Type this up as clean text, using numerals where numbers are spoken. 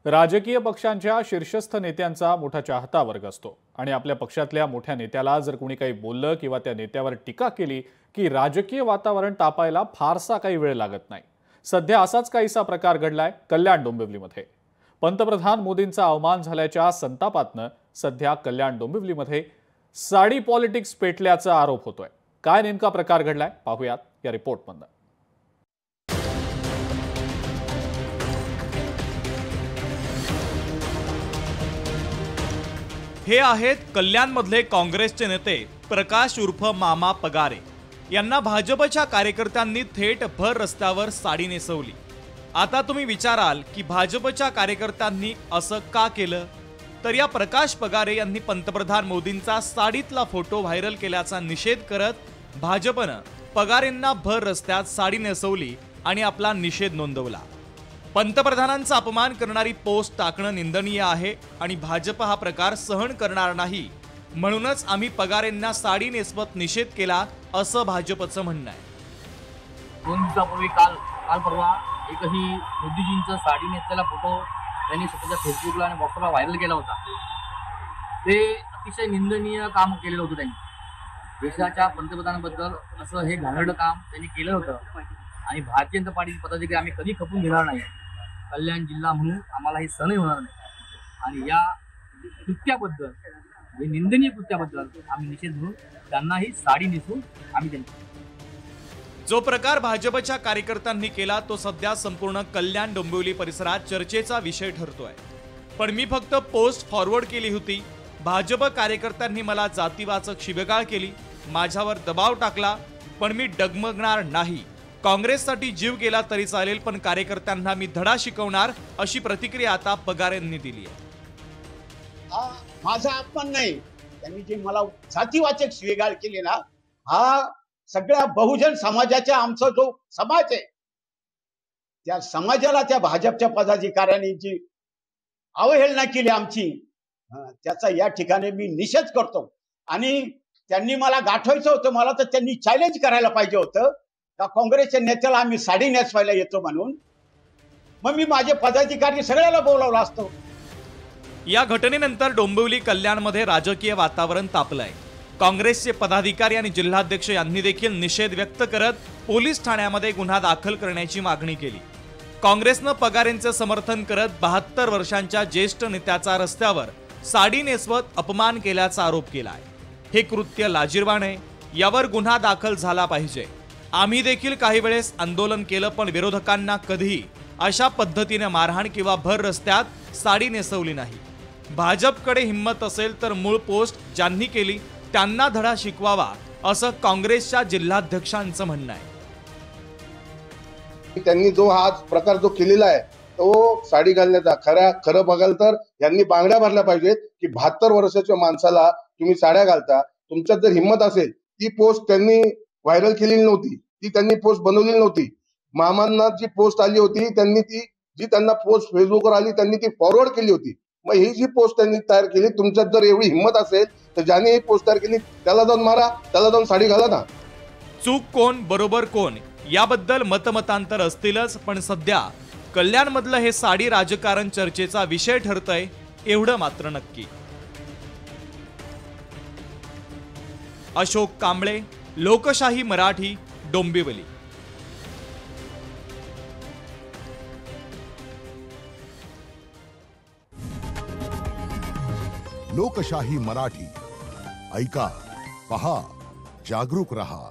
राजकीय पक्षांच्या शीर्षस्थ नेत्यांचा मोठा चाहता वर्ग असतो आणि आपल्या पक्षातल्या मोठ्या नेत्याला जर कोणी काही बोललं किंवा त्या नेत्यावर टीका केली की राजकीय वातावरण तापायला फारसा काही वेळ लागत नाही। सध्या असाच काहीसा प्रकार घडलाय कल्याण डोंबिवलीमध्ये। पंतप्रधान मोदींचा अवमान झाल्याच्या संतापातनं सध्या कल्याण डोंबिवलीमध्ये साडी पॉलिटिक्स पेटल्याचा आरोप होतोय। काय नेमका प्रकार घडलाय पाहूयात या रिपोर्टमध्ये। हे आहेत कल्याणमधले काँग्रेसचे नेते प्रकाश उर्फ मामा पगारे। यांना भाजपच्या कार्यकर्त्यांनी थेट भर रस्त्यावर साडी नेसवली। आता तुम्ही विचाराल की भाजपच्या कार्यकर्त्यांनी असं का केलं, तर या प्रकाश पगारे यांनी पंतप्रधान मोदींचा साडीतला फोटो व्हायरल केल्याचा निषेध करत भाजपनं पगारेंना भर रस्त्यात साडी नेसवली आणि आपला निषेध नोंदवला। पंतप्रधानांचा अपमान करणारी पोस्ट टाकणं निंदनीय आहे आणि भाजप हा प्रकार सहन करणार नाही, म्हणूनच आम्ही पगारेंना साडी नेसवत निषेध केला असं भाजपचं म्हणणं आहे। 2 दिवसापूर्वी काल परवा एकही मोदीजींचा साडी नेसलेला फोटो त्यांनी स्वतःच्या फेसबुकला आणि व्हॉट्सअपला व्हायरल केला होता। ते अतिशय निंदनीय काम केलेलं होतं। त्यांनी देशाच्या पंतप्रधानांबद्दल असं हे घाणेरडं काम त्यांनी केलं होतं आणि भारतीय जनता पार्टी पदाधिकारी आम्ही कधी खपून घेणार नाही। कल्याण जिल्हा म्हणून आम्हाला हे सहन होणार नाही आणि या कृत्याबद्दल, हे निंदनीय कृत्याबद्दल आम्ही निषेध म्हणून त्यांनाही साडी नेसून आम्ही त्यांना। जो प्रकार भाजपच्या कार्यकर्त्यांनी केला तो सध्या संपूर्ण कल्याण डोंबिवली परिसरात चर्चेचा विषय ठरतोय। पण मी फक्त पोस्ट फॉरवर्ड केली होती, भाजप कार्यकर्त्यांनी मला जातीवाचक शिवीगाळ केली, माझ्यावर दबाव टाकला, पण मी डगमगणार नाही। काँग्रेससाठी जीव गेला तरी चालेल, पण कार्यकर्त्यांना मी धडा शिकवणार, अशी प्रतिक्रिया आता पगारेंनी दिली आहे। माझा अपमान नाही, त्यांनी जे मला जातीवाचक शिवीगाळ केली ना, हा सगळ्या बहुजन समाजाचा आमचा जो समाज आहे त्या समाजाला त्या भाजपच्या पदाधिकाऱ्यांनी जी अवहेलना केली आमची, त्याचा या ठिकाणी मी निषेध करतो। आणि त्यांनी मला गाठवायचं होतं, मला तर त्यांनी चॅलेंज करायला पाहिजे होतं का काँग्रेसच्या नेत्याला आम्ही साडी नेसवायला येतो म्हणून, मग मी माझे पदाधिकारी सगळ्याला बोलावलं असतो। या घटनेनंतर डोंबिवली कल्याणमध्ये राजकीय वातावरण तापलंय। काँग्रेसचे पदाधिकारी आणि जिल्हाध्यक्ष यांनी देखील निषेध व्यक्त करत पोलीस ठाण्यामध्ये गुन्हा दाखल करण्याची मागणी केली। काँग्रेसनं पगारेंचे समर्थन करत 72 वर्षांच्या ज्येष्ठ नेत्याचा रस्त्यावर साडी नेसवत अपमान केल्याचा आरोप केलाय। हे कृत्य लाजिरवाण आहे, यावर गुन्हा दाखल झाला पाहिजे। आम्ही देखील काही वेळेस आंदोलन केलं, पण विरोधकांना कधीही अशा पद्धतीने मारहाण किंवा भर रस्त्यात साडी नेसवली नाही। भाजपकडे हिम्मत असेल तर मूळ पोस्ट ज्यांनी केली त्यांना धडा शिकवावा, असं काँग्रेसच्या जिल्हाध्यक्षांचं म्हणणं आहे। त्यांनी जो हा प्रकार जो केलेला आहे तो साडी घालण्याचा खरं बघाल तर यांनी बांगड्या भरल्या पाहिजेत की 72 वर्षाच्या माणसाला तुम्ही साड्या घालता। तुमच्यात जर हिम्मत असेल, ती पोस्ट त्यांनी व्हायरल केलेली नव्हती, ती त्यांनी पोस्ट बनवलेली नव्हती। मामांना जी पोस्ट आली होती त्यांनी जी त्यांना पोस्ट फेसबुकवर आली त्यांनी ती फॉरवर्ड केली होती। मग ही जी पोस्ट त्यांनी तयार केली, तुमच्यात जर एवढी हिम्मत असेल तर ज्याने ही पोस्ट तयार केली त्याला जाऊन मारा, त्याला जाऊन साडी घाला ना। चूक कोण बरोबर कोण याबद्दल मतमतांतर असतीलच, पण सध्या कल्याणमधलं हे साडी राजकारण चर्चेचा विषय ठरतंय एवढं मात्र नक्की। अशोक कांबळे, लोकशाही मराठी, डोंबिवली। लोकशाही मराठी ऐका, पहा, जागरूक रहा।